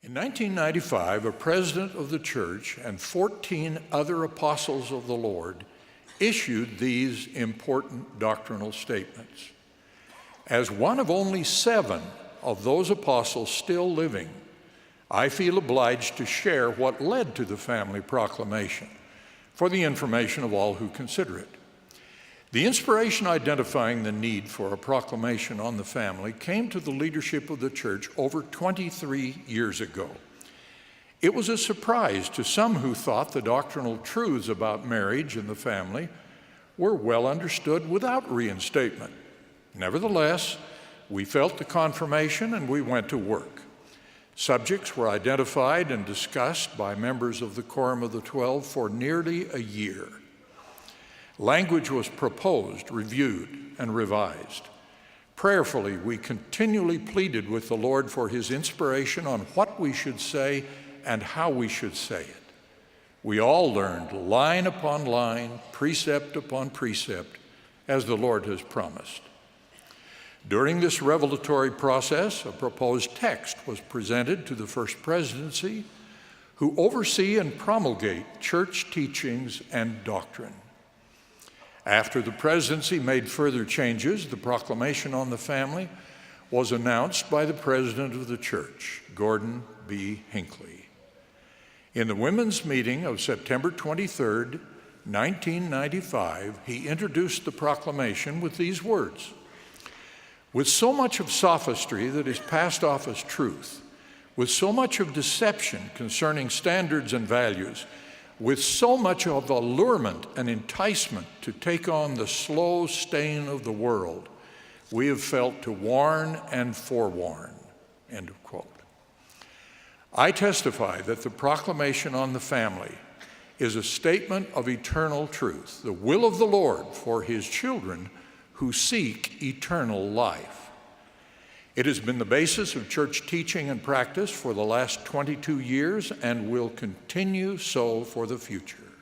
In 1995, a president of the church and 14 other apostles of the Lord issued these important doctrinal statements. As one of only 7 of those apostles still living, I feel obliged to share what led to the family proclamation for the information of all who consider it. The inspiration identifying the need for a proclamation on the family came to the leadership of the church over 23 years ago. It was a surprise to some who thought the doctrinal truths about marriage and the family were well understood without reinstatement. Nevertheless, we felt the confirmation and we went to work. Subjects were identified and discussed by members of the Quorum of the 12 for nearly a year. Language was proposed, reviewed, and revised. Prayerfully, we continually pleaded with the Lord for His inspiration on what we should say and how we should say it. We all learned line upon line, precept upon precept, as the Lord has promised. During this revelatory process, a proposed text was presented to the First Presidency, who oversee and promulgate church teachings and doctrine. After the presidency made further changes, the proclamation on the family was announced by the president of the church, Gordon B. Hinckley. In the women's meeting of September 23, 1995, he introduced the proclamation with these words: "With so much of sophistry that is passed off as truth, with so much of deception concerning standards and values, with so much of allurement and enticement to take on the slow stain of the world, we have felt to warn and forewarn." End of quote. I testify that the proclamation on the family is a statement of eternal truth, the will of the Lord for His children who seek eternal life. It has been the basis of church teaching and practice for the last 22 years and will continue so for the future.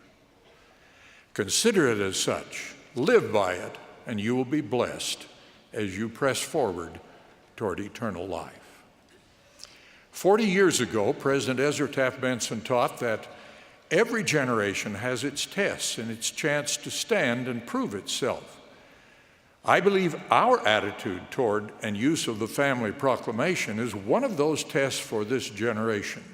Consider it as such, live by it, and you will be blessed as you press forward toward eternal life. 40 years ago, President Ezra Taft Benson taught that every generation has its tests and its chance to stand and prove itself. I believe our attitude toward and use of the family proclamation is one of those tests for this generation.